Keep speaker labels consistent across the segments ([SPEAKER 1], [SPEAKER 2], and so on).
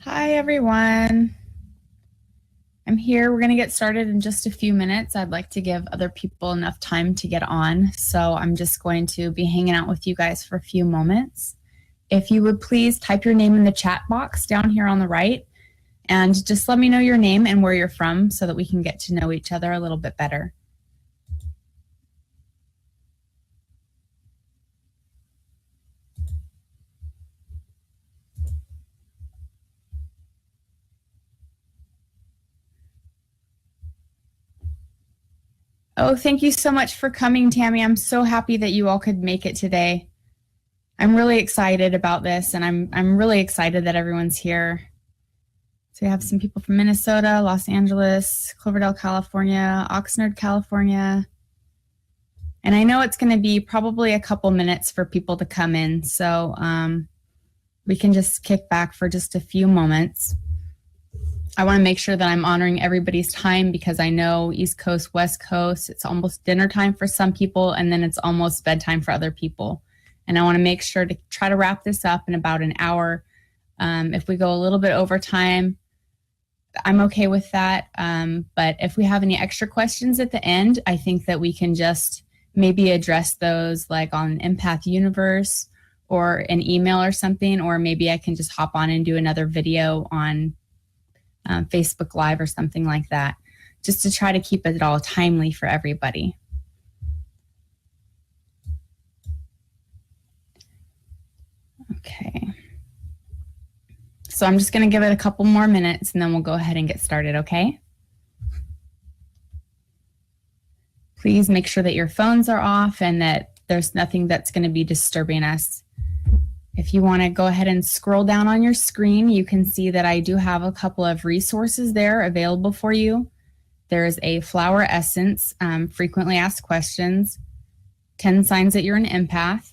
[SPEAKER 1] Hi, everyone. I'm here. We're going to get started in just a few minutes. I'd like to give other people enough time to get on, so I'm just going to be hanging out with you guys for a few moments. If you would please type your name in the chat box down here on the right, and just let me know your name and where you're from so that we can get to know each other a little bit better. Oh, thank you so much for coming, Tammy. I'm so happy that you all could make it today. I'm really excited about this, and I'm really excited that everyone's here. So we have some people from Minnesota, Los Angeles, Cloverdale, California, Oxnard, California. And I know it's going to be probably a couple minutes for people to come in, so we can just kick back for just a few moments. I want to make sure that I'm honoring everybody's time because I know East Coast, West Coast, it's almost dinner time for some people, and then it's almost bedtime for other people. And I want to make sure to try to wrap this up in about an hour. If we go a little bit over time, I'm okay with that. But if we have any extra questions at the end, I think that we can just maybe address those like on Empath Universe or an email or something, or maybe I can just hop on and do another video on Facebook Live or something like that, just to try to keep it all timely for everybody. Okay. So I'm just going to give it a couple more minutes and then we'll go ahead and get started, okay? Please make sure that your phones are off and that there's nothing that's going to be disturbing us. If you want to go ahead and scroll down on your screen, you can see that I do have a couple of resources there available for you. There's a flower essence, frequently asked questions, 10 signs that you're an empath,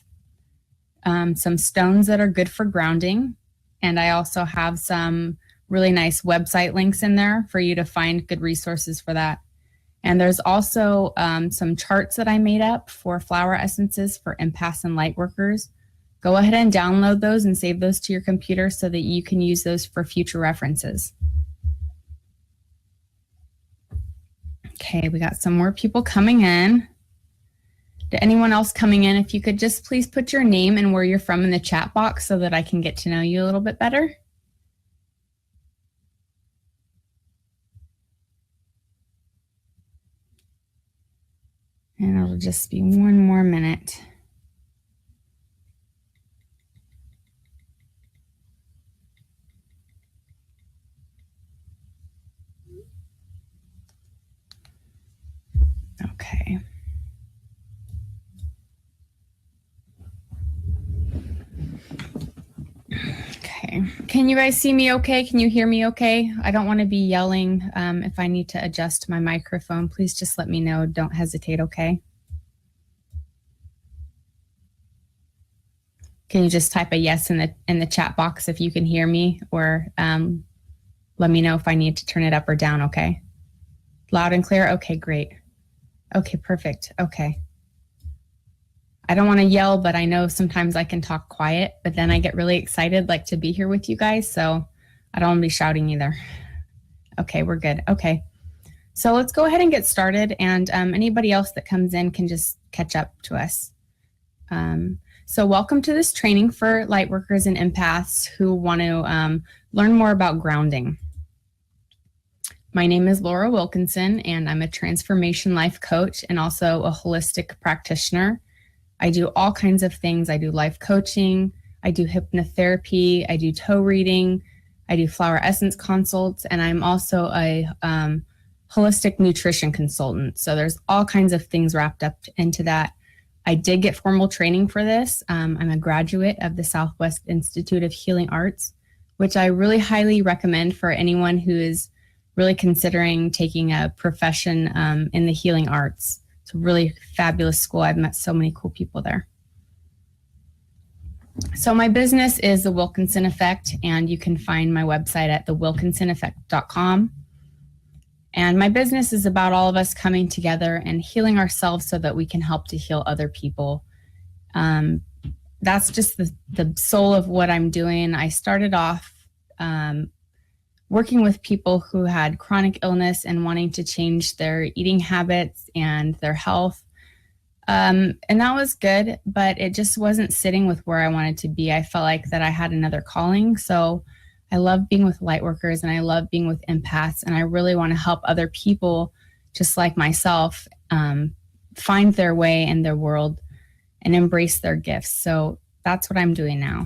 [SPEAKER 1] some stones that are good for grounding, and I also have some really nice website links in there for you to find good resources for that. And there's also some charts that I made up for flower essences for empaths and lightworkers. Go ahead and download those and save those to your computer so that you can use those for future references. Okay, we got some more people coming in. To anyone else coming in, if you could just please put your name and where you're from in the chat box so that I can get to know you a little bit better. And it'll just be one more minute. Okay. Okay. Can you guys see me okay? Can you hear me okay? I don't want to be yelling. If I need to adjust my microphone, please just let me know. Don't hesitate, okay? Can you just type a yes in the chat box if you can hear me, or let me know if I need to turn it up or down, okay? Loud and clear? Okay, great. Okay, perfect. Okay. I don't want to yell, but I know sometimes I can talk quiet, but then I get really excited like to be here with you guys, so I don't want to be shouting either. Okay, we're good. Okay. So let's go ahead and get started, and anybody else that comes in can just catch up to us. So welcome to this training for lightworkers and empaths who want to learn more about grounding. My name is Laura Wilkinson, and I'm a transformation life coach and also a holistic practitioner. I do all kinds of things. I do life coaching, I do hypnotherapy, I do toe reading, I do flower essence consults, and I'm also a holistic nutrition consultant. So there's all kinds of things wrapped up into that. I did get formal training for this. I'm a graduate of the Southwest Institute of Healing Arts, which I really highly recommend for anyone who is really considering taking a profession in the healing arts. It's a really fabulous school. I've met so many cool people there. So my business is The Wilkinson Effect, and you can find my website at thewilkinsoneffect.com. And my business is about all of us coming together and healing ourselves so that we can help to heal other people. That's just the soul of what I'm doing. I started off working with people who had chronic illness and wanting to change their eating habits and their health. And that was good, but it just wasn't sitting with where I wanted to be. I felt like that I had another calling. So I love being with lightworkers and I love being with empaths, and I really want to help other people just like myself find their way in their world and embrace their gifts. So that's what I'm doing now.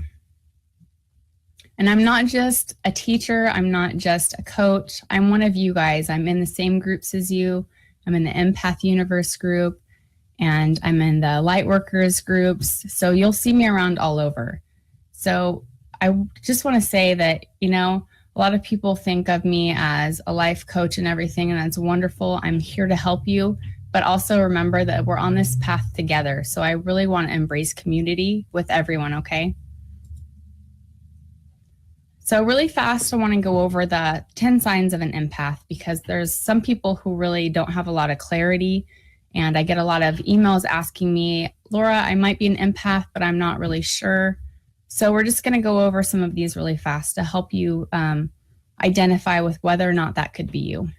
[SPEAKER 1] And I'm not just a teacher. I'm not just a coach. I'm one of you guys. I'm in the same groups as you. I'm in the Empath Universe group, and I'm in the Lightworkers groups. So you'll see me around all over. So I just want to say that, you know, a lot of people think of me as a life coach and everything, and that's wonderful. I'm here to help you, but also remember that we're on this path together. So I really want to embrace community with everyone, okay? So really fast, I want to go over the 10 signs of an empath, because there's some people who really don't have a lot of clarity. And I get a lot of emails asking me, Laura, I might be an empath, but I'm not really sure. So we're just going to go over some of these really fast to help you identify with whether or not that could be you.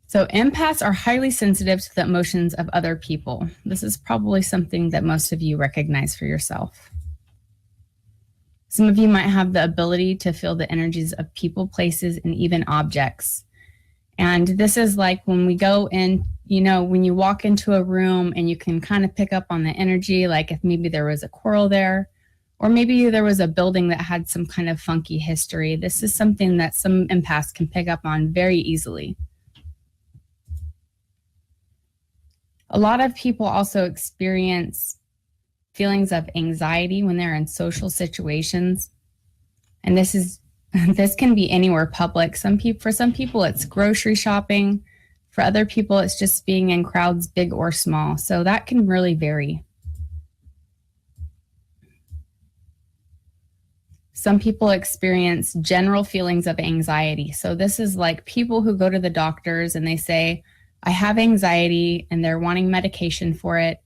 [SPEAKER 1] So empaths are highly sensitive to the emotions of other people. This is probably something that most of you recognize for yourself. Some of you might have the ability to feel the energies of people, places, and even objects. And this is like when we go in, you know, when you walk into a room and you can kind of pick up on the energy, like if maybe there was a quarrel there, or maybe there was a building that had some kind of funky history. This is something that some empaths can pick up on very easily. A lot of people also experience feelings of anxiety when they're in social situations. And this can be anywhere public. For some people, it's grocery shopping. For other people, it's just being in crowds, big or small. So that can really vary. Some people experience general feelings of anxiety. So this is like people who go to the doctors and they say, I have anxiety, and they're wanting medication for it.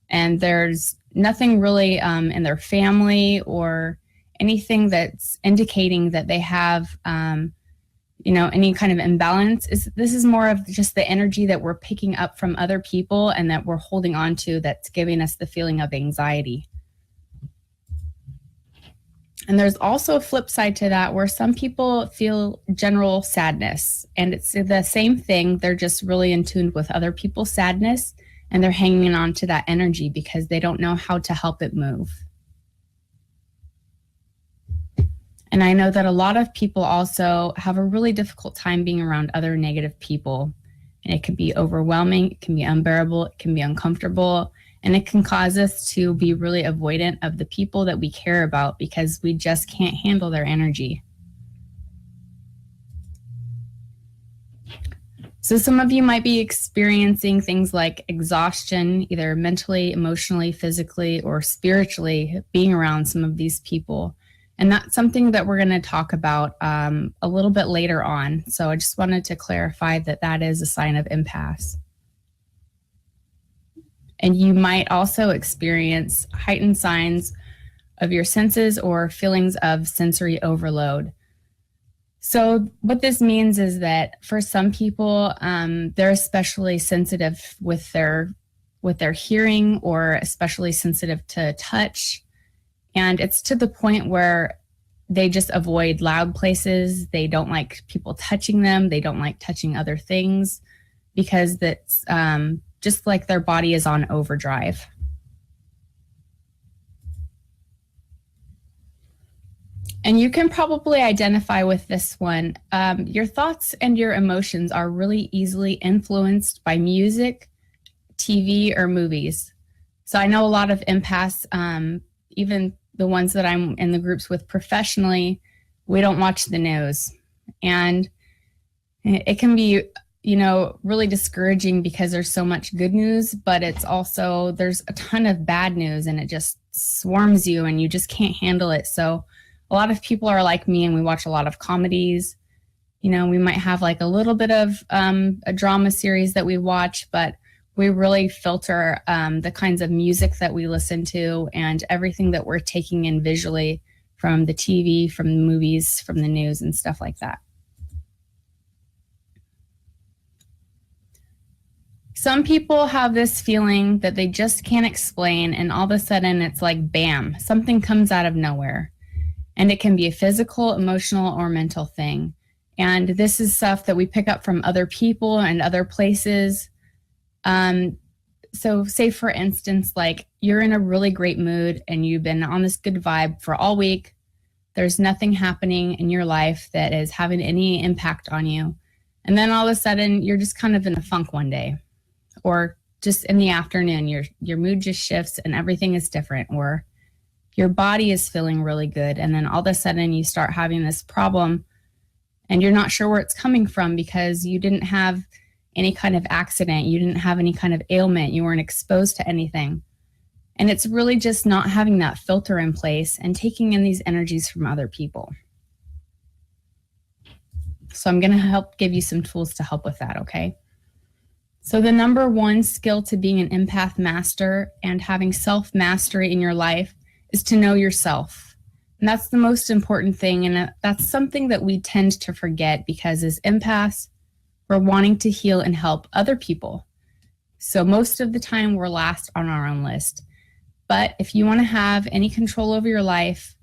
[SPEAKER 1] And there's nothing really in their family or anything that's indicating that they have, you know, any kind of imbalance. This is more of just the energy that we're picking up from other people and that we're holding on to that's giving us the feeling of anxiety. And there's also a flip side to that where some people feel general sadness, and it's the same thing. They're just really in tune with other people's sadness, and they're hanging on to that energy because they don't know how to help it move. And I know that a lot of people also have a really difficult time being around other negative people. And it can be overwhelming, it can be unbearable, it can be uncomfortable, and it can cause us to be really avoidant of the people that we care about because we just can't handle their energy. So some of you might be experiencing things like exhaustion, either mentally, emotionally, physically, or spiritually, being around some of these people. And that's something that we're going to talk about a little bit later on. So I just wanted to clarify that that is a sign of empaths. And you might also experience heightened signs of your senses or feelings of sensory overload. So what this means is that for some people, they're especially sensitive with their hearing, or especially sensitive to touch. And it's to the point where they just avoid loud places. They don't like people touching them. They don't like touching other things because that's just like their body is on overdrive. And you can probably identify with this one. Your thoughts and your emotions are really easily influenced by music, TV, or movies. So I know a lot of empaths, even the ones that I'm in the groups with professionally, we don't watch the news. And it can be, you know, really discouraging because there's so much good news, but it's also, there's a ton of bad news and it just swarms you and you just can't handle it. So a lot of people are like me and we watch a lot of comedies. You know, we might have like a little bit of a drama series that we watch, but we really filter the kinds of music that we listen to and everything that we're taking in visually from the TV, from the movies, from the news, and stuff like that. Some people have this feeling that they just can't explain, and all of a sudden it's like, bam, something comes out of nowhere. And it can be a physical, emotional, or mental thing. And this is stuff that we pick up from other people and other places. So say, for instance, like you're in a really great mood and you've been on this good vibe for all week. There's nothing happening in your life that is having any impact on you. And then all of a sudden you're just kind of in a funk one day, or just in the afternoon, your mood just shifts and everything is different, or your body is feeling really good. And then all of a sudden you start having this problem and you're not sure where it's coming from because you didn't have any kind of accident. You didn't have any kind of ailment. You weren't exposed to anything. And it's really just not having that filter in place and taking in these energies from other people. So I'm going to help give you some tools to help with that, okay? So the number one skill to being an empath master and having self-mastery in your life is to know yourself. And that's the most important thing. And that's something that we tend to forget because as empaths, we're wanting to heal and help other people. So most of the time we're last on our own list. But if you want to have any control over your life,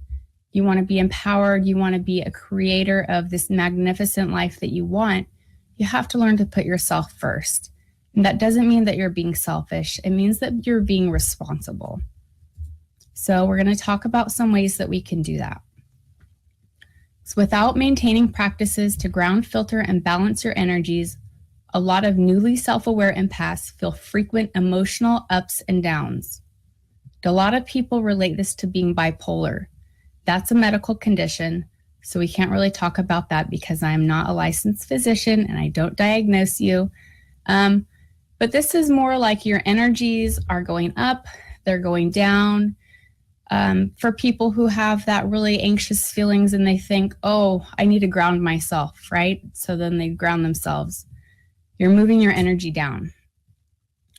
[SPEAKER 1] you want to be empowered, you want to be a creator of this magnificent life that you want, you have to learn to put yourself first. And that doesn't mean that you're being selfish. It means that you're being responsible. So we're going to talk about some ways that we can do that. So without maintaining practices to ground, filter, and balance your energies, a lot of newly self-aware empaths feel frequent emotional ups and downs. A lot of people relate this to being bipolar. That's a medical condition, so we can't really talk about that because I'm not a licensed physician and I don't diagnose you. But this is more like your energies are going up, they're going down. For people who have that really anxious feelings and they think, oh, I need to ground myself, right? So then they ground themselves. You're moving your energy down.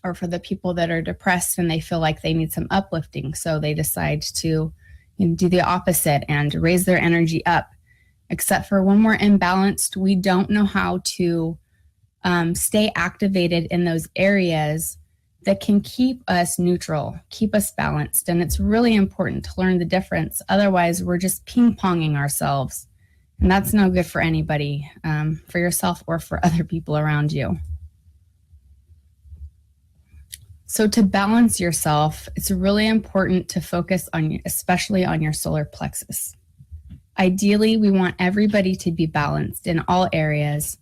[SPEAKER 1] Or for the people that are depressed and they feel like they need some uplifting, so they decide to do the opposite and raise their energy up. Except for when we're imbalanced, we don't know how to stay activated in those areas that can keep us neutral, keep us balanced. And it's really important to learn the difference. Otherwise, we're just ping-ponging ourselves. And that's no good for anybody, for yourself or for other people around you. So to balance yourself, it's really important to focus on, especially on your solar plexus. Ideally, we want everybody to be balanced in all areas.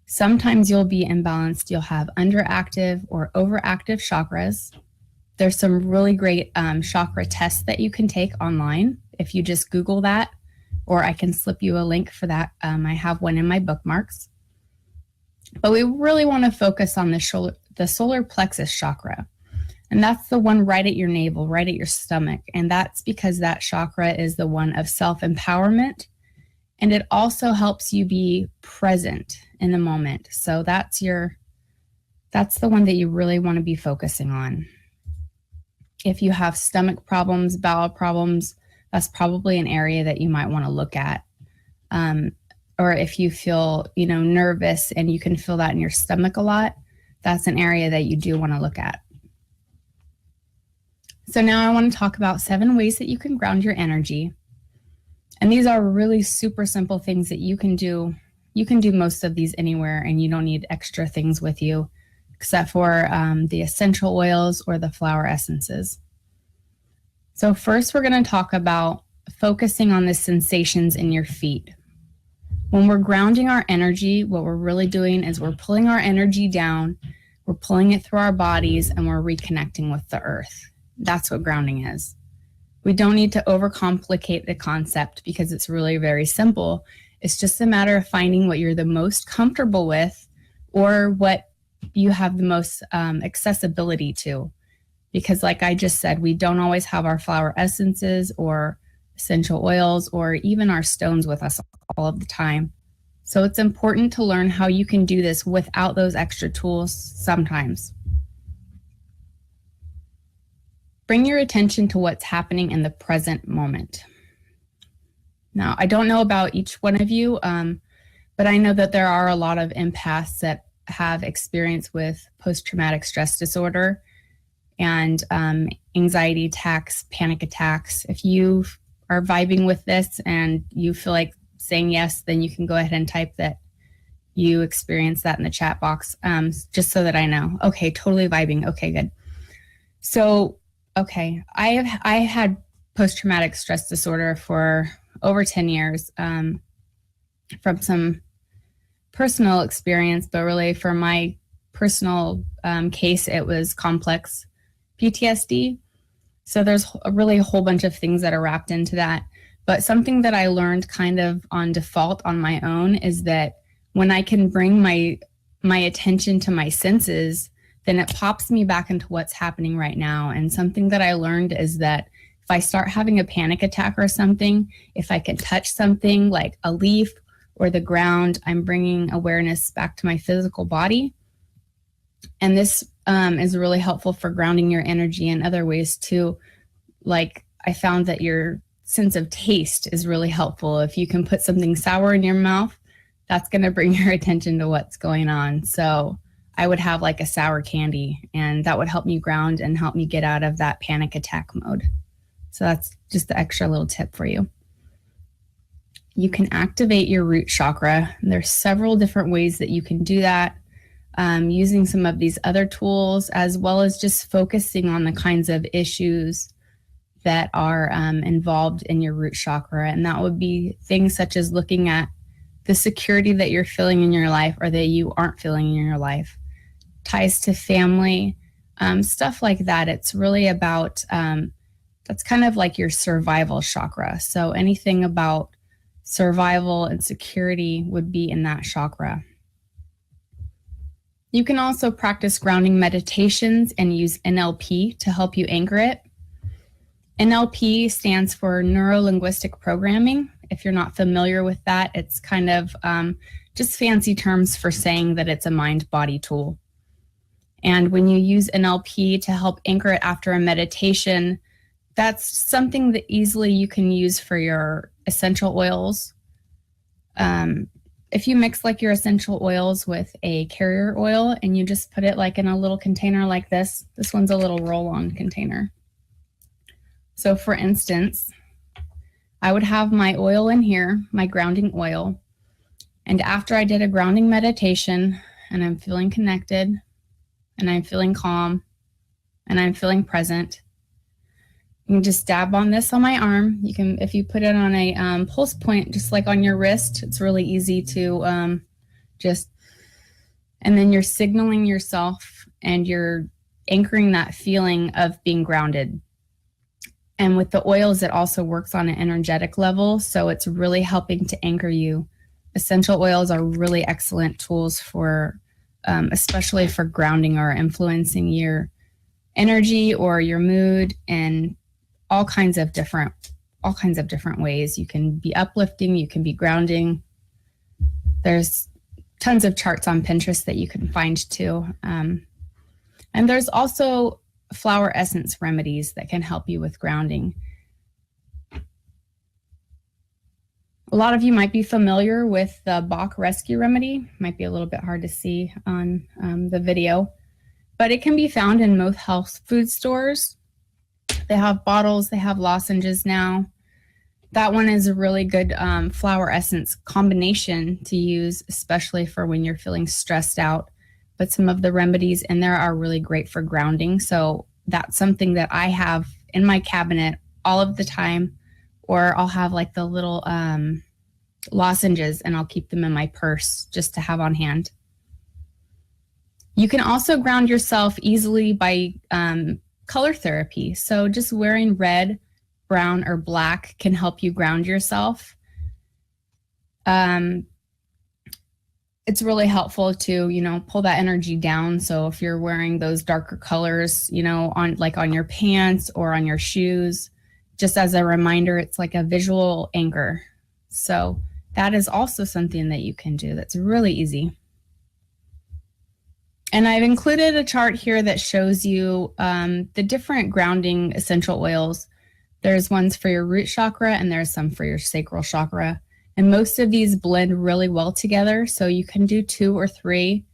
[SPEAKER 1] Sometimes you'll be imbalanced. You'll have underactive or overactive chakras. There's some really great chakra tests that you can take online if you just Google that, or I can slip you a link for that. I have one in my bookmarks. But we really want to focus on the solar plexus chakra. And that's the one right at your navel, right at your stomach. And that's because that chakra is the one of self-empowerment. And it also helps you be present in the moment. So that's the one that you really want to be focusing on. If you have stomach problems, bowel problems, that's probably an area that you might want to look at. Or if you feel, nervous and you can feel that in your stomach a lot, that's an area that you do want to look at. So now I want to talk about 7 ways that you can ground your energy. And these are really super simple things that you can do. You can do most of these anywhere and you don't need extra things with you except for the essential oils or the flower essences. So first we're going to talk about focusing on the sensations in your feet. When we're grounding our energy, what we're really doing is we're pulling our energy down, we're pulling it through our bodies, and we're reconnecting with the earth. That's what grounding is. We don't need to overcomplicate the concept because it's really very simple. It's just a matter of finding what you're the most comfortable with or what you have the most accessibility to. Because like I just said, we don't always have our flower essences or essential oils or even our stones with us all of the time. So it's important to learn how you can do this without those extra tools sometimes. Bring your attention to what's happening in the present moment. Now, I don't know about each one of you, but I know that there are a lot of empaths that have experience with post-traumatic stress disorder and anxiety attacks, panic attacks. If you are vibing with this and you feel like saying yes, then you can go ahead and type that you experience that in the chat box, just so that I know. Okay, totally vibing. Okay, good. So, okay, I had post-traumatic stress disorder for over 10 years from some personal experience, but really for my personal case, it was complex PTSD. So there's really a whole bunch of things that are wrapped into that. But something that I learned kind of on default on my own is that when I can bring my attention to my senses, then it pops me back into what's happening right now. And something that I learned is that if I start having a panic attack or something, if I can touch something like a leaf or the ground, I'm bringing awareness back to my physical body. And this is really helpful for grounding your energy in other ways too. Like I found that your sense of taste is really helpful. If you can put something sour in your mouth, that's going to bring your attention to what's going on. So I would have like a sour candy, and that would help me ground and help me get out of that panic attack mode. So that's just the extra little tip for you. You can activate your root chakra. There's several different ways that you can do that, using some of these other tools, as well as just focusing on the kinds of issues that are involved in your root chakra. And that would be things such as looking at the security that you're feeling in your life or that you aren't feeling in your life, ties to family, stuff like that. It's really about, that's kind of like your survival chakra. So anything about survival and security would be in that chakra. You can also practice grounding meditations and use NLP to help you anchor it. NLP stands for Neuro-Linguistic Programming. If you're not familiar with that, it's kind of just fancy terms for saying that it's a mind-body tool. And when you use NLP to help anchor it after a meditation, that's something that easily you can use for your essential oils. If you mix like your essential oils with a carrier oil and you just put it like in a little container like this one's a little roll-on container. So for instance, I would have my oil in here, my grounding oil. And after I did a grounding meditation and I'm feeling connected and I'm feeling calm and I'm feeling present, you can just dab on this on my arm. You can, if you put it on a pulse point, just like on your wrist, it's really easy to and then you're signaling yourself and you're anchoring that feeling of being grounded. And with the oils, it also works on an energetic level. So it's really helping to anchor you. Essential oils are really excellent tools for, especially for grounding or influencing your energy or your mood in all kinds of different ways. You can be uplifting, you can be grounding. There's tons of charts on Pinterest that you can find too. And there's also flower essence remedies that can help you with grounding. A lot of you might be familiar with the Bach Rescue Remedy. Might be a little bit hard to see on the video, but it can be found in most health food stores. They have bottles, they have lozenges now. That one is a really good flower essence combination to use, especially for when you're feeling stressed out. But some of the remedies in there are really great for grounding. So that's something that I have in my cabinet all of the time, or I'll have like the little lozenges and I'll keep them in my purse just to have on hand. You can also ground yourself easily by color therapy. So just wearing red, brown, or black can help you ground yourself. It's really helpful to, pull that energy down. So if you're wearing those darker colors, on your pants or on your shoes, just as a reminder, it's like a visual anchor. So that is also something that you can do that's really easy. And I've included a chart here that shows you the different grounding essential oils There's ones for your root chakra and there's some for your sacral chakra. And most of these blend really well together. So you can do 2 or 3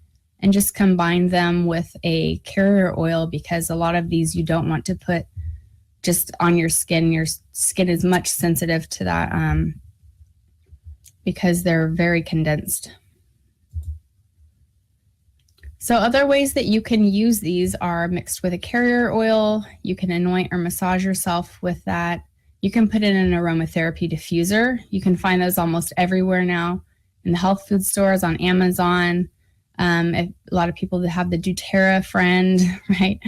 [SPEAKER 1] and just combine them with a carrier oil, because a lot of these you don't want to put just on your skin. Your skin is much sensitive to that because they're very condensed. So other ways that you can use these are mixed with a carrier oil. You can anoint or massage yourself with that. You can put it in an aromatherapy diffuser. You can find those almost everywhere now, in the health food stores, on Amazon. A lot of people that have the doTERRA friend, right?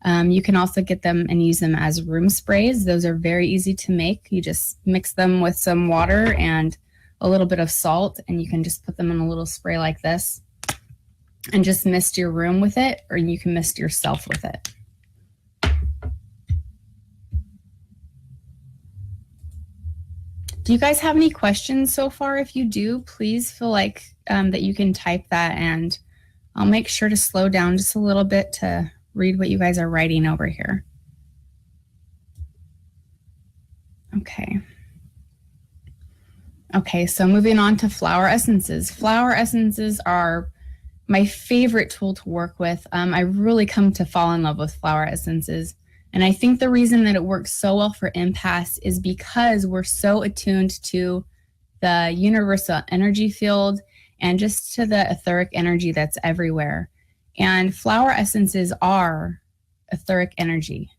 [SPEAKER 1] You can also get them and use them as room sprays. Those are very easy to make. You just mix them with some water and a little bit of salt, and you can just put them in a little spray like this and just mist your room with it, or you can mist yourself with it. Do you guys have any questions so far? If you do, please feel like that you can type that, and I'll make sure to slow down just a little bit to read what you guys are writing over here. Okay. Okay, so moving on to flower essences. Flower essences are my favorite tool to work with. I really come to fall in love with flower essences. And I think the reason that it works so well for empaths is because we're so attuned to the universal energy field and just to the etheric energy that's everywhere. And flower essences are etheric energy.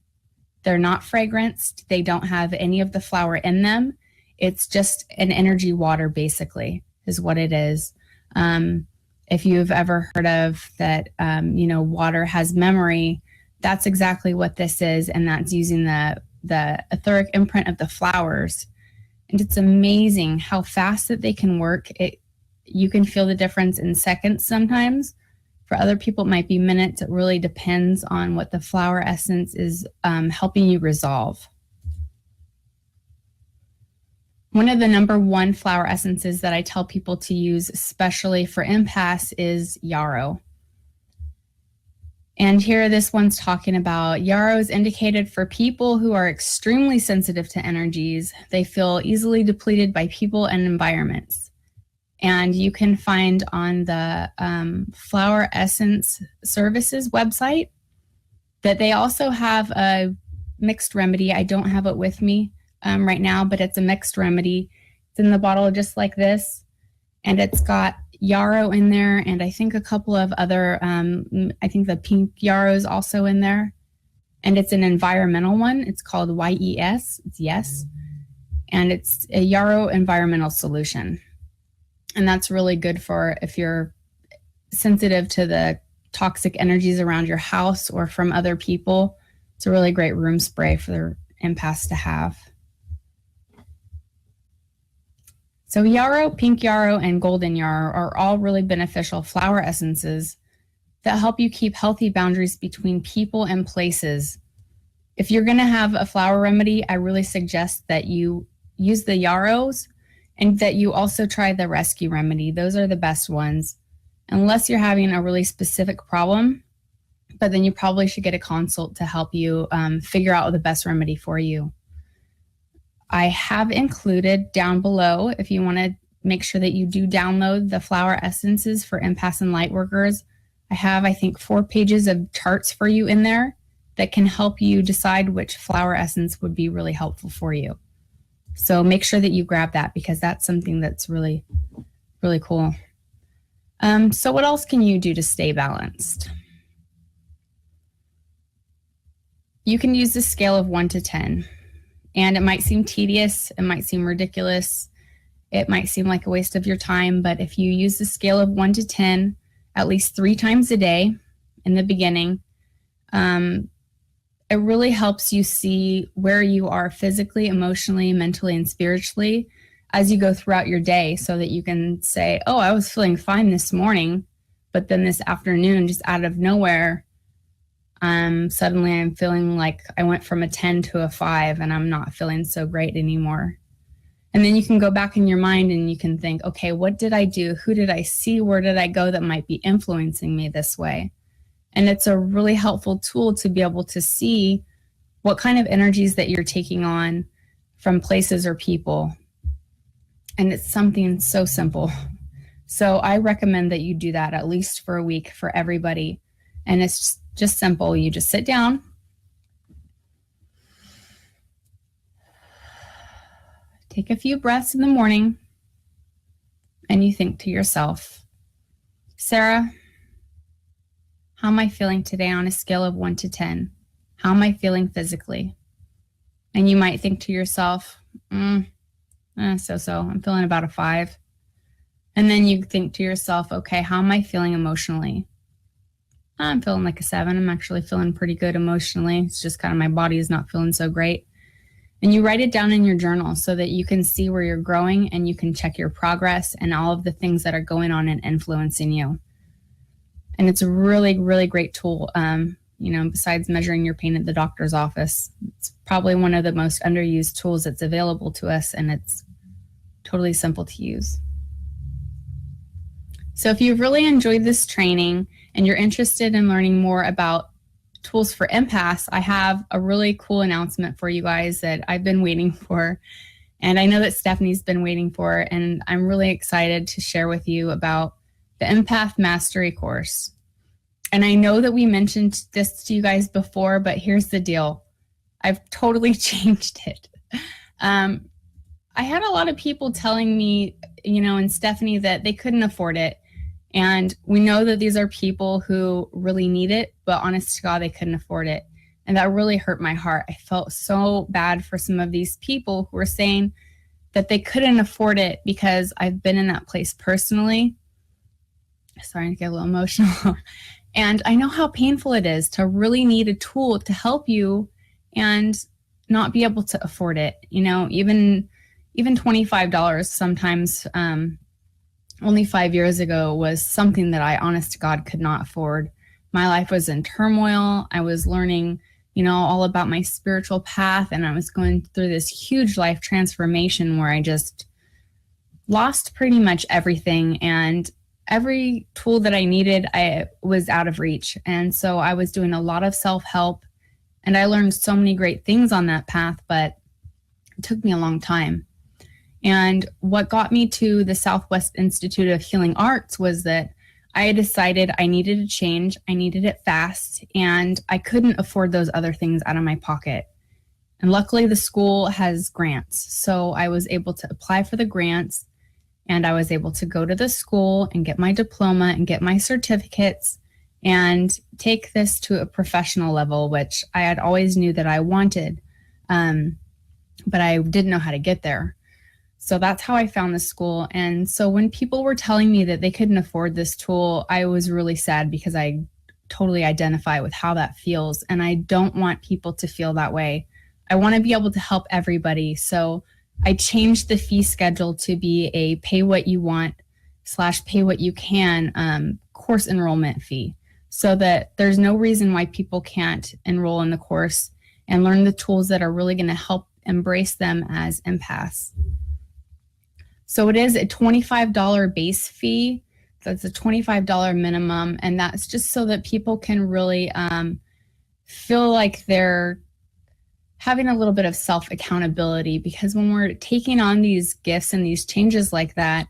[SPEAKER 1] They're not fragranced. They don't have any of the flower in them. It's just an energy water, basically, is what it is. If you've ever heard of that, water has memory, that's exactly what this is, and that's using the etheric imprint of the flowers. And it's amazing how fast that they can work. You can feel the difference in seconds sometimes. For other people, it might be minutes. It really depends on what the flower essence is helping you resolve. One of the #1 flower essences that I tell people to use, especially for empaths, is yarrow. And here this one's talking about yarrow is indicated for people who are extremely sensitive to energies. They feel easily depleted by people and environments. And you can find on the Flower Essence Services website that they also have a mixed remedy. I don't have it with me right now, but it's a mixed remedy. It's in the bottle just like this, and it's got yarrow in there, and I think a couple of other, I think the pink yarrow is also in there, and it's an environmental one. It's called YES, it's yes, and it's a yarrow environmental solution. And that's really good for if you're sensitive to the toxic energies around your house or from other people. It's a really great room spray for empaths to have. So yarrow, pink yarrow, and golden yarrow are all really beneficial flower essences that help you keep healthy boundaries between people and places. If you're going to have a flower remedy, I really suggest that you use the yarrows and that you also try the rescue remedy. Those are the best ones, unless you're having a really specific problem, but then you probably should get a consult to help you figure out the best remedy for you. I have included down below, if you want to make sure that you do download the flower essences for Empaths and Lightworkers, I have, I think, 4 pages of charts for you in there that can help you decide which flower essence would be really helpful for you. So make sure that you grab that, because that's something that's really, really cool. So what else can you do to stay balanced? You can use the scale of 1 to 10. And it might seem tedious, it might seem ridiculous, it might seem like a waste of your time, but if you use the scale of 1 to 10 at least 3 times a day in the beginning, it really helps you see where you are physically, emotionally, mentally, and spiritually as you go throughout your day, so that you can say, oh, I was feeling fine this morning, but then this afternoon, just out of nowhere, suddenly I'm feeling like I went from a 10 to a 5 and I'm not feeling so great anymore. And then you can go back in your mind and you can think, okay, what did I do? Who did I see? Where did I go that might be influencing me this way? And it's a really helpful tool to be able to see what kind of energies that you're taking on from places or people. And it's something so simple. So I recommend that you do that at least for a week for everybody. And it's just simple. You just sit down, take a few breaths in the morning, and you think to yourself, Sarah, how am I feeling today on a scale of 1 to 10? How am I feeling physically? And you might think to yourself, so-so, I'm feeling about a 5. And then you think to yourself, okay, how am I feeling emotionally? I'm feeling like a 7. I'm actually feeling pretty good emotionally. It's just kind of my body is not feeling so great. And you write it down in your journal so that you can see where you're growing and you can check your progress and all of the things that are going on and influencing you. And it's a really, really great tool. Besides measuring your pain at the doctor's office, it's probably one of the most underused tools that's available to us, and it's totally simple to use. So if you've really enjoyed this training and you're interested in learning more about tools for empaths, I have a really cool announcement for you guys that I've been waiting for. And I know that Stephanie's been waiting for, and I'm really excited to share with you about the Empath Mastery Course. And I know that we mentioned this to you guys before, but here's the deal. I've totally changed it. I had a lot of people telling me, and Stephanie, that they couldn't afford it. And we know that these are people who really need it, but honest to God, they couldn't afford it. And that really hurt my heart. I felt so bad for some of these people who were saying that they couldn't afford it because I've been in that place personally. Starting to get a little emotional. And I know how painful it is to really need a tool to help you and not be able to afford it. Even $25 sometimes, only 5 years ago, was something that I, honest to God, could not afford. My life was in turmoil. I was learning, all about my spiritual path, and I was going through this huge life transformation where I just lost pretty much everything, and every tool that I needed, I was out of reach. And so I was doing a lot of self-help, and I learned so many great things on that path, but it took me a long time. And what got me to the Southwest Institute of Healing Arts was that I decided I needed a change. I needed it fast, and I couldn't afford those other things out of my pocket. And luckily the school has grants. So I was able to apply for the grants, and I was able to go to the school and get my diploma and get my certificates and take this to a professional level, which I had always knew that I wanted, but I didn't know how to get there. So that's how I found the school. And so when people were telling me that they couldn't afford this tool, I was really sad because I totally identify with how that feels. And I don't want people to feel that way. I want to be able to help everybody. So I changed the fee schedule to be a pay what you want / pay what you can course enrollment fee, so that there's no reason why people can't enroll in the course and learn the tools that are really going to help embrace them as empaths. So it is a $25 base fee. That's a $25 minimum. And that's just so that people can really feel like they're having a little bit of self-accountability, because when we're taking on these gifts and these changes like that,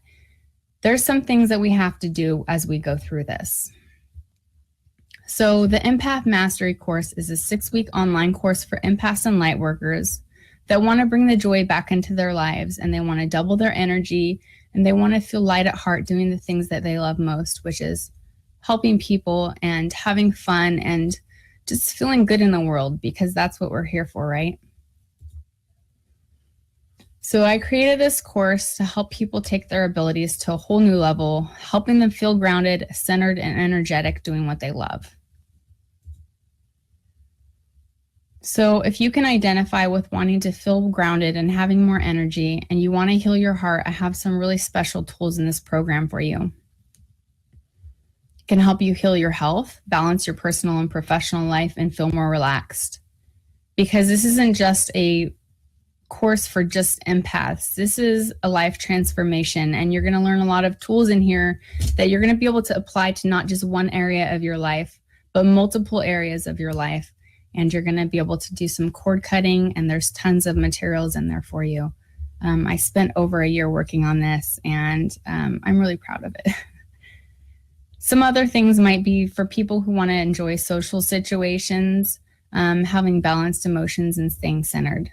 [SPEAKER 1] there's some things that we have to do as we go through this. So the Empath Mastery Course is a 6-week online course for empaths and lightworkers that want to bring the joy back into their lives, and they want to double their energy, and they want to feel light at heart doing the things that they love most, which is helping people and having fun and just feeling good in the world, because that's what we're here for, right? So I created this course to help people take their abilities to a whole new level, helping them feel grounded, centered, and energetic doing what they love. So if you can identify with wanting to feel grounded and having more energy, and you want to heal your heart, I have some really special tools in this program for you. It can help you heal your health, balance your personal and professional life, and feel more relaxed. Because this isn't just a course for just empaths. This is a life transformation, and you're going to learn a lot of tools in here that you're going to be able to apply to not just one area of your life, but multiple areas of your life. and you're going to be able to do some cord cutting, and there's tons of materials in there for you. I spent over a year working on this, and I'm really proud of it. Some other things might be for people who want to enjoy social situations, having balanced emotions and staying centered.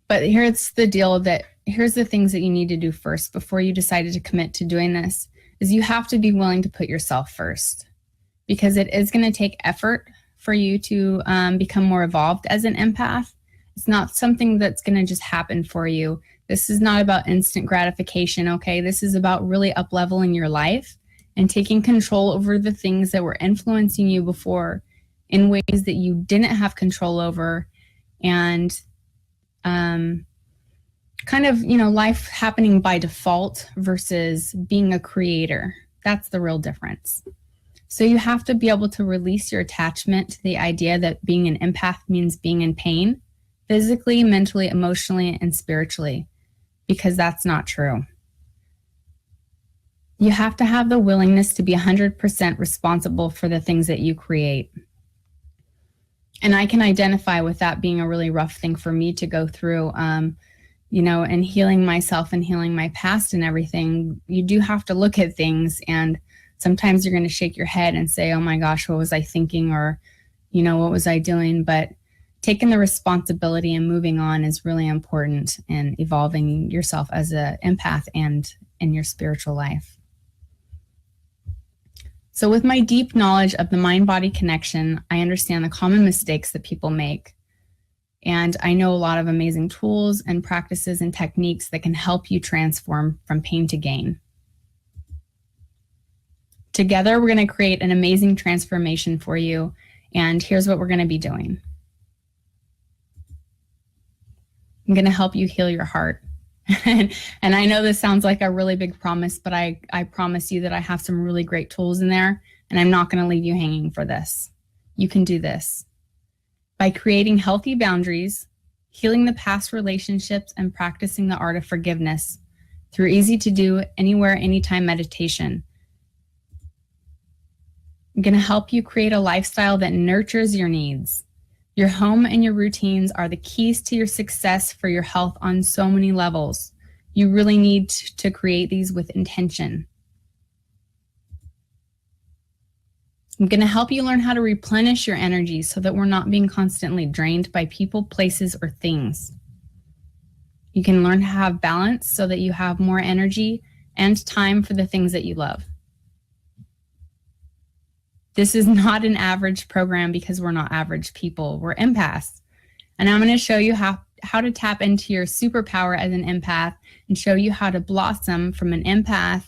[SPEAKER 1] But here's the deal, that here's the things that you need to do first before you decided to commit to doing this, is you have to be willing to put yourself first, because it is going to take effort for you to become more evolved as an empath. It's not something that's going to just happen for you. This is not about instant gratification, okay? This is about really up-leveling your life and taking control over the things that were influencing you before in ways that you didn't have control over, and kind of, life happening by default versus being a creator. That's the real difference. So you have to be able to release your attachment to the idea that being an empath means being in pain, physically, mentally, emotionally, and spiritually, because that's not true. You have to have the willingness to be 100% responsible for the things that you create. And I can identify with that being a really rough thing for me to go through, and healing myself and healing my past and everything. You do have to look at things, and sometimes you're going to shake your head and say, oh my gosh, what was I thinking? Or, what was I doing? But taking the responsibility and moving on is really important in evolving yourself as an empath and in your spiritual life. So with my deep knowledge of the mind-body connection, I understand the common mistakes that people make. And I know a lot of amazing tools and practices and techniques that can help you transform from pain to gain. Together, we're going to create an amazing transformation for you. And here's what we're going to be doing. I'm going to help you heal your heart. And I know this sounds like a really big promise, but I promise you that I have some really great tools in there, and I'm not going to leave you hanging for this. You can do this. By creating healthy boundaries, healing the past relationships, and practicing the art of forgiveness through easy to do anywhere, anytime meditation. I'm going to help you create a lifestyle that nurtures your needs. Your home and your routines are the keys to your success for your health on so many levels. You really need to create these with intention. I'm going to help you learn how to replenish your energy so that we're not being constantly drained by people, places, or things. You can learn to have balance so that you have more energy and time for the things that you love. This is not an average program because we're not average people. We're empaths. And I'm going to show you how to tap into your superpower as an empath and show you how to blossom from an empath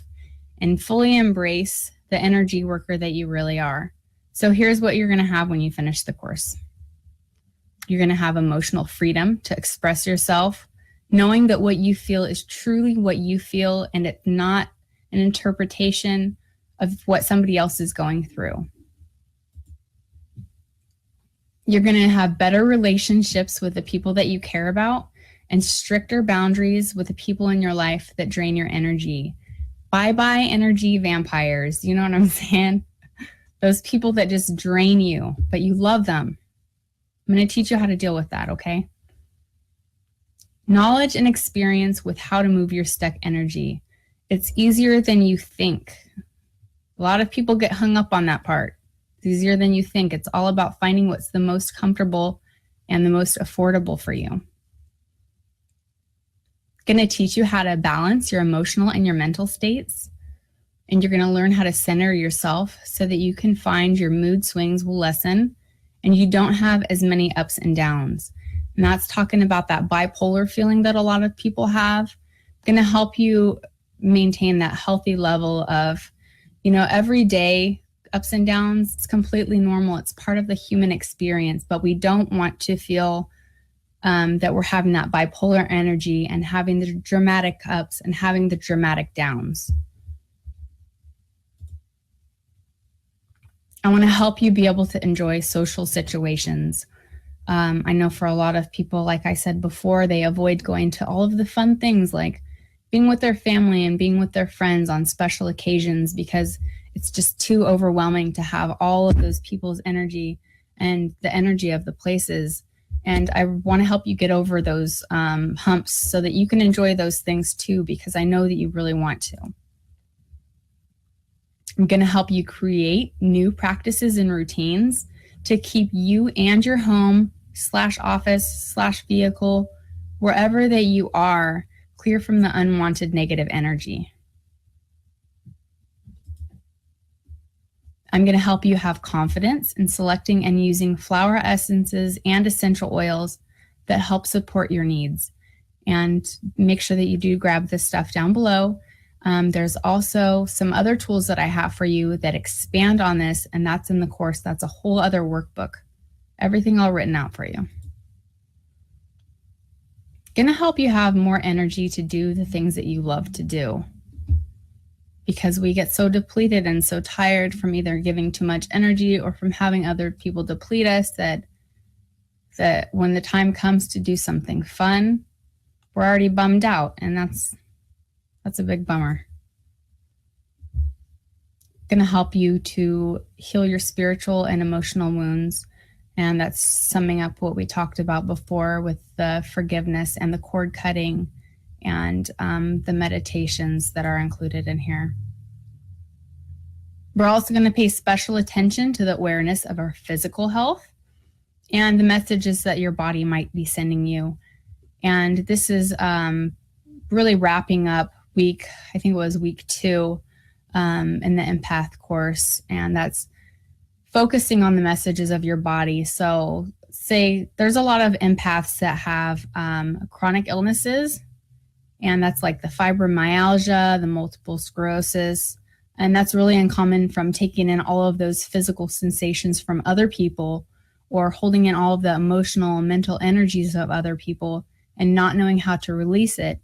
[SPEAKER 1] and fully embrace the energy worker that you really are. So here's what you're going to have when you finish the course. You're going to have emotional freedom to express yourself, knowing that what you feel is truly what you feel and it's not an interpretation of what somebody else is going through. You're going to have better relationships with the people that you care about and stricter boundaries with the people in your life that drain your energy. Bye-bye energy vampires. You know what I'm saying? Those people that just drain you, but you love them. I'm going to teach you how to deal with that, okay? Knowledge and experience with how to move your stuck energy. It's easier than you think. A lot of people get hung up on that part. It's easier than you think. It's all about finding what's the most comfortable and the most affordable for you. Going to teach you how to balance your emotional and your mental states. And you're going to learn how to center yourself so that you can find your mood swings will lessen and you don't have as many ups and downs. And that's talking about that bipolar feeling that a lot of people have. Going to help you maintain that healthy level of, every day, ups and downs. It's completely normal. It's part of the human experience, but we don't want to feel that we're having that bipolar energy and having the dramatic ups and having the dramatic downs. I want to help you be able to enjoy social situations. I know for a lot of people, like I said before, they avoid going to all of the fun things like being with their family and being with their friends on special occasions because it's just too overwhelming to have all of those people's energy and the energy of the places. And I want to help you get over those humps so that you can enjoy those things too, because I know that you really want to. I'm going to help you create new practices and routines to keep you and your home / office / vehicle, wherever that you are, clear from the unwanted negative energy. I'm going to help you have confidence in selecting and using flower essences and essential oils that help support your needs. And make sure that you do grab this stuff down below. There's also some other tools that I have for you that expand on this, and that's in the course. That's a whole other workbook. Everything all written out for you. Going to help you have more energy to do the things that you love to do. Because we get so depleted and so tired from either giving too much energy or from having other people deplete us that when the time comes to do something fun, we're already bummed out, and that's a big bummer. Going to help you to heal your spiritual and emotional wounds, and that's summing up what we talked about before with the forgiveness and the cord cutting and the meditations that are included in here. We're also going to pay special attention to the awareness of our physical health and the messages that your body might be sending you. And this is really wrapping up week 2 in the Empath course, and that's focusing on the messages of your body. So say there's a lot of empaths that have chronic illnesses, and that's like the fibromyalgia, the multiple sclerosis, and that's really uncommon from taking in all of those physical sensations from other people or holding in all of the emotional and mental energies of other people and not knowing how to release it.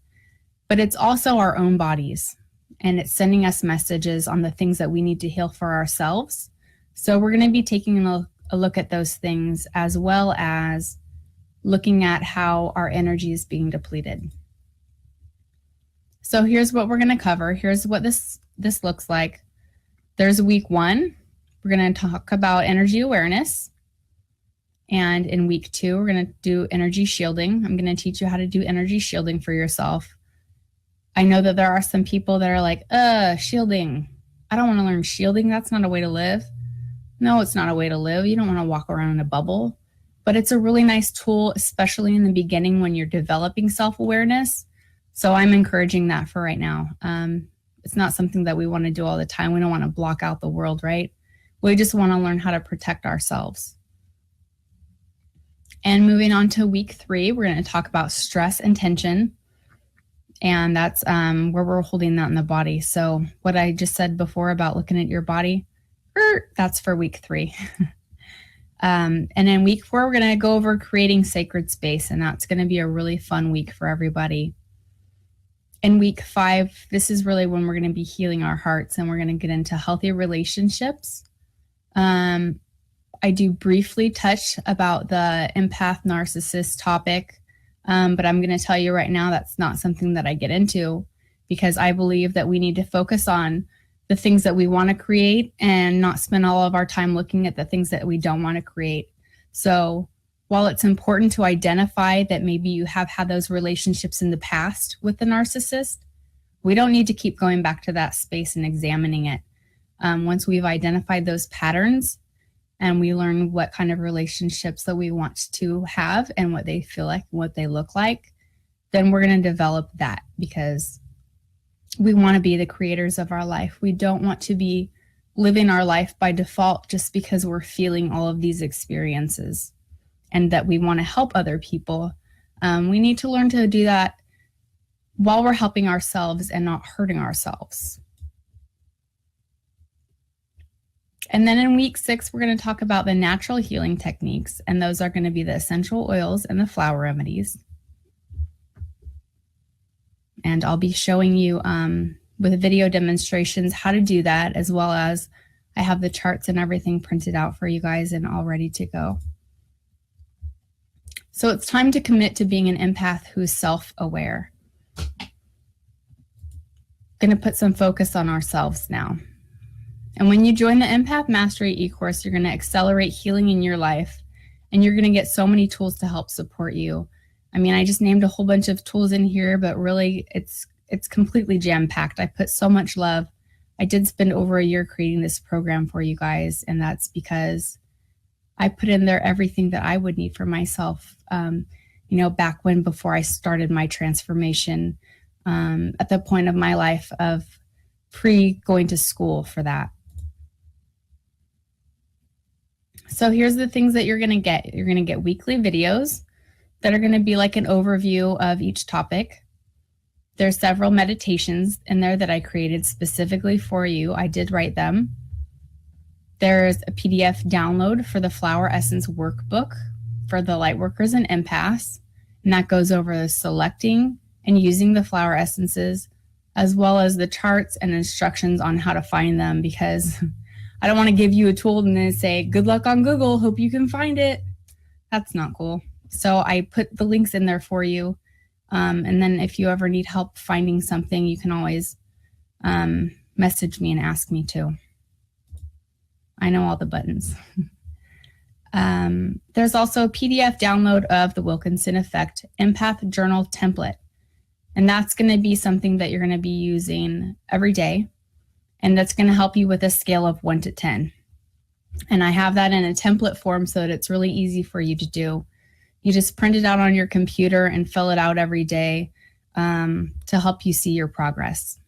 [SPEAKER 1] But it's also our own bodies, and it's sending us messages on the things that we need to heal for ourselves. So we're going to be taking a look at those things, as well as looking at how our energy is being depleted. So here's what we're going to cover. Here's what this looks like. There's week 1. We're going to talk about energy awareness. And in week 2, we're going to do energy shielding. I'm going to teach you how to do energy shielding for yourself. I know that there are some people that are like, shielding. I don't want to learn shielding. That's not a way to live. No, it's not a way to live. You don't want to walk around in a bubble. But it's a really nice tool, especially in the beginning when you're developing self-awareness. So I'm encouraging that for right now. It's not something that we want to do all the time. We don't want to block out the world, right? We just want to learn how to protect ourselves. And moving on to week 3, we're going to talk about stress and tension. And that's where we're holding that in the body. So what I just said before about looking at your body, that's for week 3. And in week 4, we're going to go over creating sacred space. And that's going to be a really fun week for everybody. In week 5, this is really when we're going to be healing our hearts, and we're going to get into healthy relationships. I do briefly touch about the empath narcissist topic, but I'm going to tell you right now that's not something that I get into, because I believe that we need to focus on the things that we want to create and not spend all of our time looking at the things that we don't want to create. So while it's important to identify that maybe you have had those relationships in the past with the narcissist, we don't need to keep going back to that space and examining it. Once we've identified those patterns and we learn what kind of relationships that we want to have and what they feel like, what they look like, then we're going to develop that, because we want to be the creators of our life. We don't want to be living our life by default just because we're feeling all of these experiences and that we want to help other people. We need to learn to do that while we're helping ourselves and not hurting ourselves. And then in week 6, we're going to talk about the natural healing techniques, and those are going to be the essential oils and the flower remedies. And I'll be showing you with video demonstrations how to do that, as well as I have the charts and everything printed out for you guys and all ready to go. So it's time to commit to being an empath who's self-aware. Going to put some focus on ourselves now. And when you join the Empath Mastery e-course, you're going to accelerate healing in your life, and you're going to get so many tools to help support you. I mean, I just named a whole bunch of tools in here, but really it's completely jam-packed. I put so much love. I did spend over a year creating this program for you guys, and that's because I put in there everything that I would need for myself, back before I started my transformation, at the point of my life of going to school for that. So here's the things that you're going to get. You're going to get weekly videos that are going to be like an overview of each topic. There's several meditations in there that I created specifically for you. I did write them. There's a PDF download for the Flower Essence Workbook for the Lightworkers and Empaths, and that goes over the selecting and using the flower essences, as well as the charts and instructions on how to find them, because I don't want to give you a tool and then say, good luck on Google, hope you can find it. That's not cool. So I put the links in there for you. And then if you ever need help finding something, you can always message me and ask me too. I know all the buttons. There's also a PDF download of the Wilkinson Effect Empath Journal Template. And that's going to be something that you're going to be using every day. And that's going to help you with a scale of 1 to 10. And I have that in a template form so that it's really easy for you to do. You just print it out on your computer and fill it out every day to help you see your progress.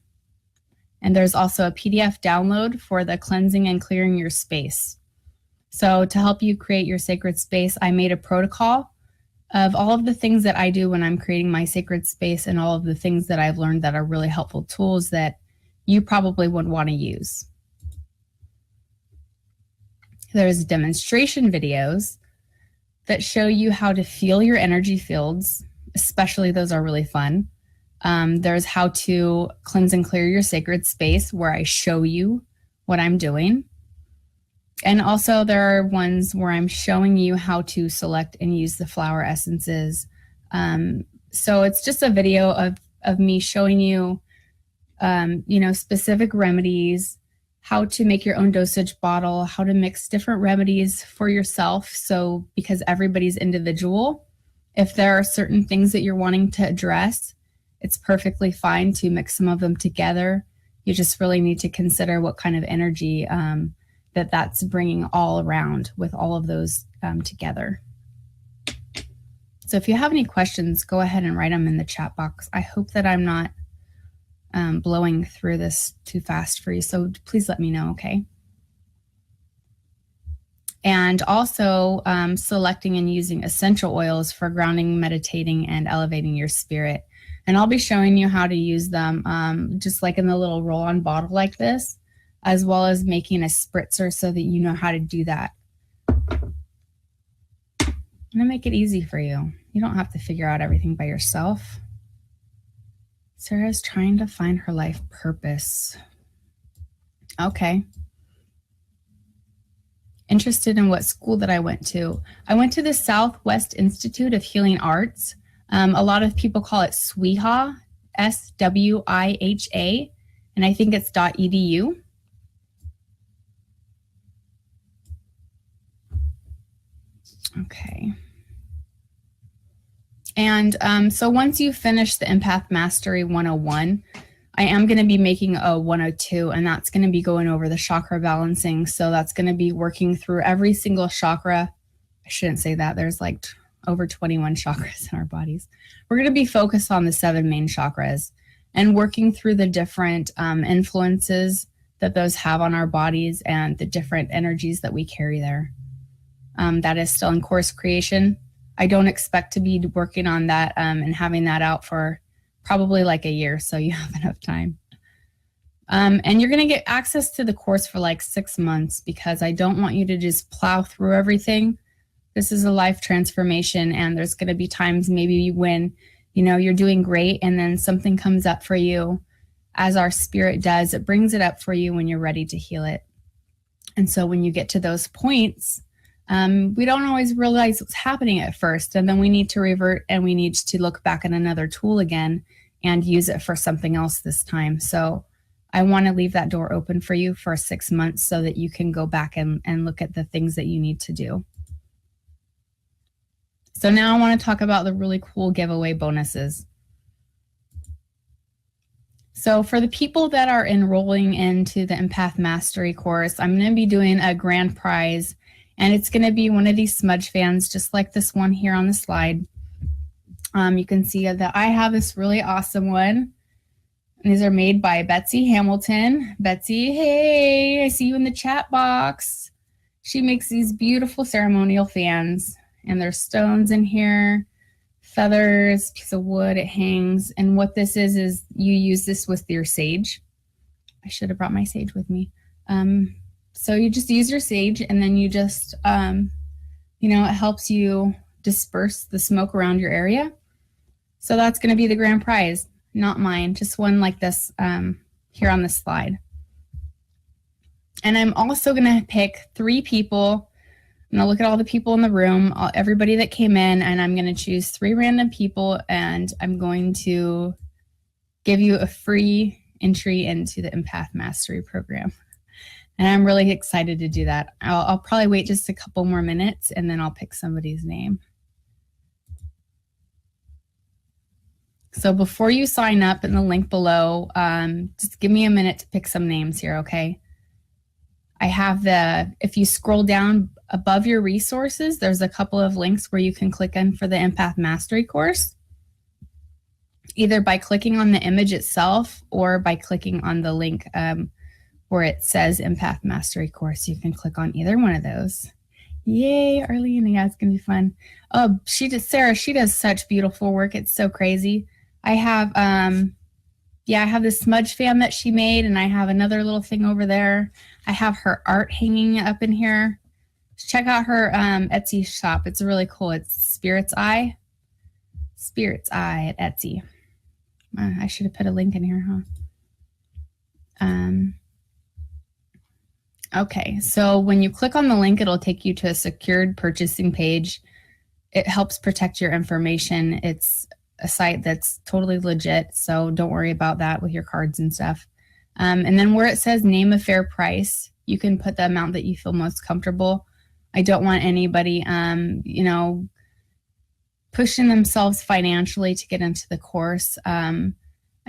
[SPEAKER 1] And there's also a PDF download for the cleansing and clearing your space. So to help you create your sacred space, I made a protocol of all of the things that I do when I'm creating my sacred space, and all of the things that I've learned that are really helpful tools that you probably would want to use. There's demonstration videos that show you how to feel your energy fields, especially those are really fun. There's how to cleanse and clear your sacred space, where I show you what I'm doing. And also there are ones where I'm showing you how to select and use the flower essences. So it's just a video of me showing you, specific remedies, how to make your own dosage bottle, how to mix different remedies for yourself. So because everybody's individual, if there are certain things that you're wanting to address, it's perfectly fine to mix some of them together. You just really need to consider what kind of energy that's bringing all around with all of those together. So if you have any questions, go ahead and write them in the chat box. I hope that I'm not blowing through this too fast for you, so please let me know, okay? And also selecting and using essential oils for grounding, meditating, and elevating your spirit. And I'll be showing you how to use them just like in the little roll-on bottle like this, as well as making a spritzer so that you know how to do that. I'm gonna make it easy for you. You don't have to figure out everything by yourself. Sarah's trying to find her life purpose. Okay. Interested in what school that I went to. I went to the Southwest Institute of Healing Arts. A lot of people call it SWIHA, SWIHA, and I think it's .edu. Okay. And so once you finish the Empath Mastery 101, I am going to be making a 102, and that's going to be going over the chakra balancing. So that's going to be working through every single chakra. I shouldn't say that. There's like over 21 chakras in our bodies. We're going to be focused on the 7 main chakras and working through the different influences that those have on our bodies and the different energies that we carry there. That is still in course creation. I don't expect to be working on that and having that out for probably like a year, so you have enough time. And you're going to get access to the course for like 6 months, because I don't want you to just plow through everything. This is a life transformation, and there's going to be times maybe when, you're doing great and then something comes up for you. As our spirit does, it brings it up for you when you're ready to heal it. And so when you get to those points, we don't always realize what's happening at first, and then we need to revert and we need to look back at another tool again and use it for something else this time. So I want to leave that door open for you for 6 months so that you can go back and look at the things that you need to do. So now I want to talk about the really cool giveaway bonuses. So for the people that are enrolling into the Empath Mastery course, I'm going to be doing a grand prize, and it's going to be one of these smudge fans, just like this one here on the slide. You can see that I have this really awesome one. And these are made by Betsy Hamilton. Betsy, hey, I see you in the chat box. She makes these beautiful ceremonial fans, and there's stones in here, feathers, piece of wood, it hangs. And what this is you use this with your sage. I should have brought my sage with me. So you just use your sage, and then you just, it helps you disperse the smoke around your area. So that's going to be the grand prize, not mine, just one like this here on the slide. And I'm also going to pick 3 people. I'm going to look at all the people in the room, everybody that came in, and I'm going to choose 3 random people, and I'm going to give you a free entry into the Empath Mastery program. And I'm really excited to do that. I'll probably wait just a couple more minutes, and then I'll pick somebody's name. So before you sign up in the link below, just give me a minute to pick some names here, okay? I have if you scroll down above your resources, there's a couple of links where you can click in for the Empath Mastery course, either by clicking on the image itself or by clicking on the link where it says Empath Mastery course. You can click on either one of those. Yay, Arlene, yeah, it's gonna be fun. Oh, Sarah, she does such beautiful work. It's so crazy. I have, I have this smudge fan that she made, and I have another little thing over there. I have her art hanging up in here. Check out her Etsy shop. It's really cool. It's Spirit's Eye. Spirit's Eye at Etsy. I should have put a link in here, huh? Okay, so when you click on the link, it'll take you to a secured purchasing page. It helps protect your information. It's a site that's totally legit, so don't worry about that with your cards and stuff. And then where it says name a fair price, you can put the amount that you feel most comfortable. I don't want anybody, pushing themselves financially to get into the course. I'm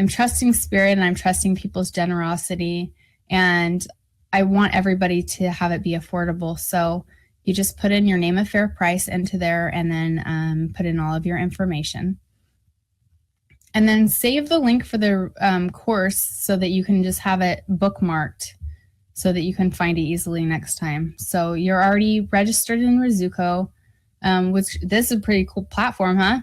[SPEAKER 1] trusting Spirit, and I'm trusting people's generosity, and I want everybody to have it be affordable. So you just put in your name a fair price into there, and then put in all of your information. And then save the link for the course so that you can just have it bookmarked so that you can find it easily next time. So you're already registered in Rizuko, which this is a pretty cool platform, huh?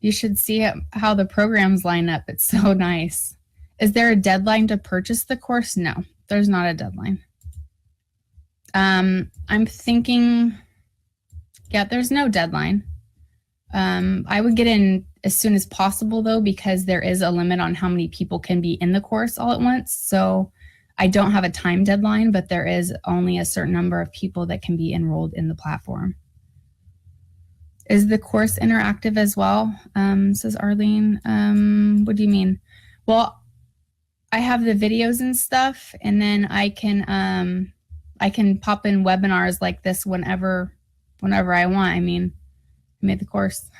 [SPEAKER 1] You should see how the programs line up. It's so nice. Is there a deadline to purchase the course? No, there's not a deadline. I'm thinking, yeah, there's no deadline. I would get in as soon as possible, though, because there is a limit on how many people can be in the course all at once. So I don't have a time deadline, but there is only a certain number of people that can be enrolled in the platform. Is the course interactive as well? Says Arlene. What do you mean? Well, I have the videos and stuff, and then I can pop in webinars like this whenever I want. I mean, I made the course.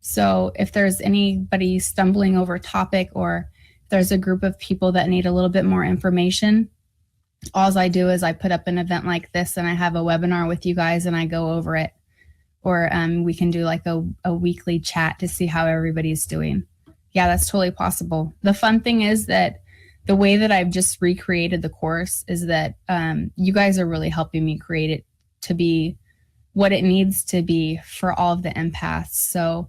[SPEAKER 1] So if there's anybody stumbling over a topic, or if there's a group of people that need a little bit more information, all I do is I put up an event like this, and I have a webinar with you guys, and I go over it. Or we can do like a weekly chat to see how everybody's doing. Yeah, that's totally possible. The fun thing is that the way that I've just recreated the course is that you guys are really helping me create it to be what it needs to be for all of the empaths. So,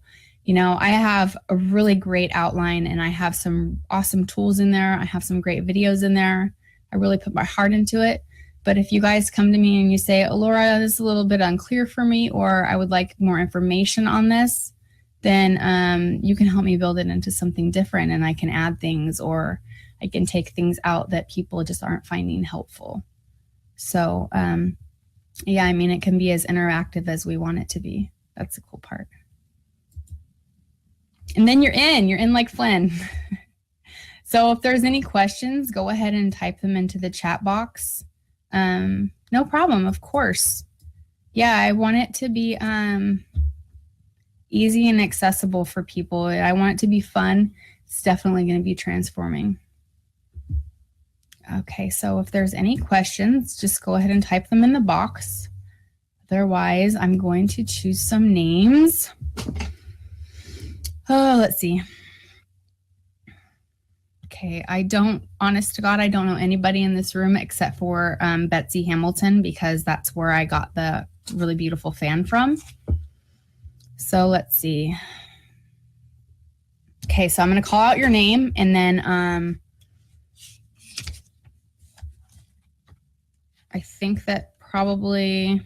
[SPEAKER 1] I have a really great outline, and I have some awesome tools in there. I have some great videos in there. I really put my heart into it. But if you guys come to me and you say, oh, Laura, this is a little bit unclear for me, or I would like more information on this, then you can help me build it into something different, and I can add things, or I can take things out that people just aren't finding helpful. So, yeah, I mean, it can be as interactive as we want it to be. That's the cool part. And then you're in like Flynn. So if there's any questions, go ahead and type them into the chat box. No problem, of course. Yeah, I want it to be easy and accessible for people. I want it to be fun. It's definitely going to be transforming. Okay, so if there's any questions, just go ahead and type them in the box. Otherwise, I'm going to choose some names. Oh, let's see. Okay, honest to God, I don't know anybody in this room except for Betsy Hamilton, because that's where I got the really beautiful fan from. So let's see. Okay, so I'm going to call out your name, and then I think that probably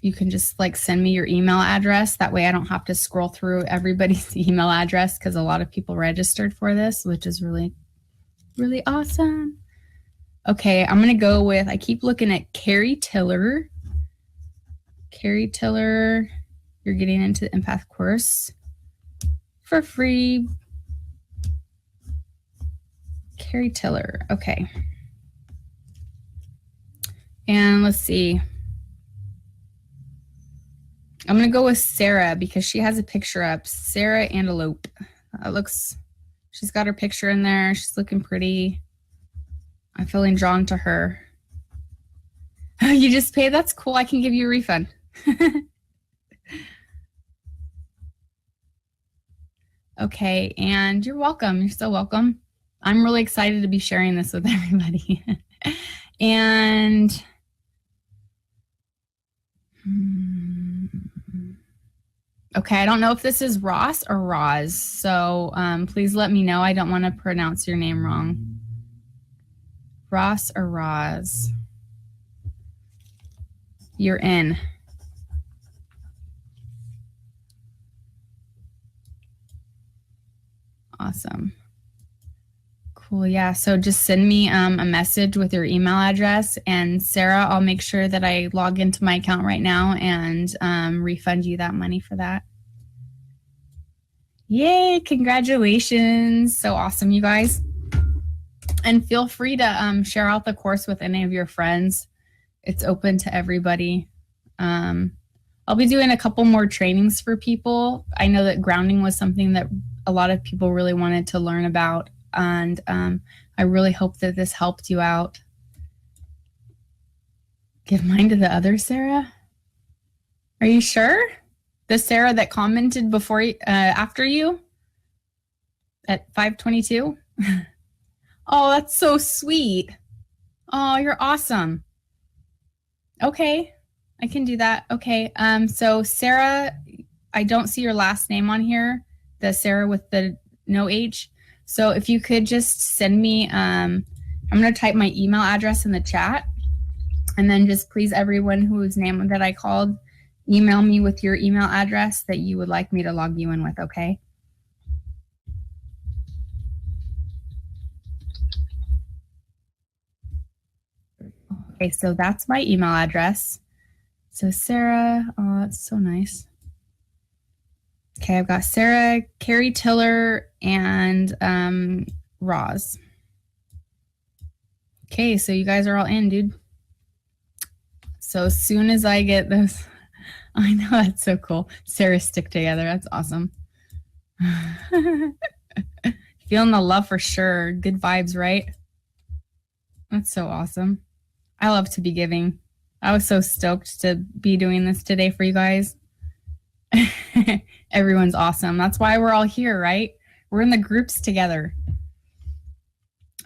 [SPEAKER 1] you can just like send me your email address. That way I don't have to scroll through everybody's email address, because a lot of people registered for this, which is really, really awesome. Okay, I'm going to go with, I keep looking at Carrie Tiller. Carrie Tiller, you're getting into the Empath course for free. Carrie Tiller, okay. And let's see. I'm going to go with Sarah because she has a picture up. Sarah Antelope. She's got her picture in there. She's looking pretty. I'm feeling drawn to her. You just paid? That's cool. I can give you a refund. Okay, and you're welcome. You're so welcome. I'm really excited to be sharing this with everybody. And okay, I don't know if this is Ross or Roz, so please let me know. I don't want to pronounce your name wrong. Ross or Roz? You're in. Awesome. Cool, yeah, so just send me a message with your email address, and Sarah, I'll make sure that I log into my account right now and refund you that money for that. Yay, congratulations. So awesome, you guys. And feel free to share out the course with any of your friends. It's open to everybody. I'll be doing a couple more trainings for people. I know that grounding was something that a lot of people really wanted to learn about, and I really hope that this helped you out. Give mine to the other Sarah? Are you sure? The Sarah that commented before after you at 5:22? Oh, that's so sweet. Oh, you're awesome. Okay, I can do that. Okay, so Sarah, I don't see your last name on here, the Sarah with the no H. So if you could just send me, I'm going to type my email address in the chat, and then just please everyone whose name that I called, email me with your email address that you would like me to log you in with, okay? Okay, so that's my email address. So Sarah, oh, that's so nice. Okay, I've got Sarah, Carrie Tiller, and Roz. Okay, so you guys are all in, dude. So as soon as I get those, I know, that's so cool. Sarah stick together, that's awesome. Feeling the love for sure. Good vibes, right? That's so awesome. I love to be giving. I was so stoked to be doing this today for you guys. Everyone's awesome. That's why we're all here, right? We're in the groups together.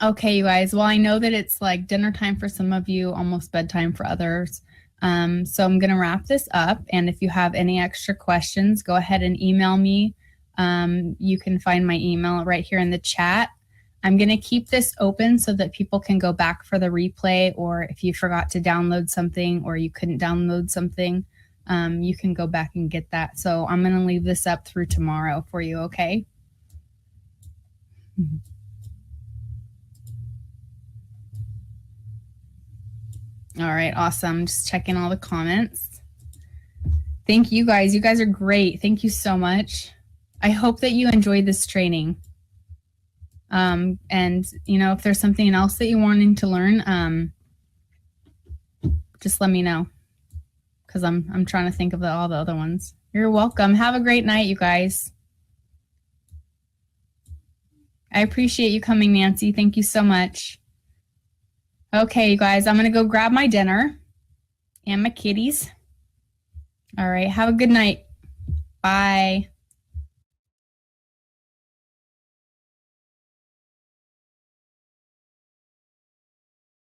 [SPEAKER 1] Okay, you guys. Well, I know that it's like dinner time for some of you, almost bedtime for others. So I'm going to wrap this up. And if you have any extra questions, go ahead and email me. You can find my email right here in the chat. I'm going to keep this open so that people can go back for the replay, or if you forgot to download something or you couldn't download something, you can go back and get that. So I'm going to leave this up through tomorrow for you, okay? All right, awesome. Just checking all the comments. Thank you guys. You guys are great. Thank you so much. I hope that you enjoyed this training. And if there's something else that you're wanting to learn, just let me know, because I'm trying to think of all the other ones. You're welcome. Have a great night, you guys. I appreciate you coming, Nancy. Thank you so much. Okay, you guys, I'm going to go grab my dinner and my kitties. All right, have a good night. Bye.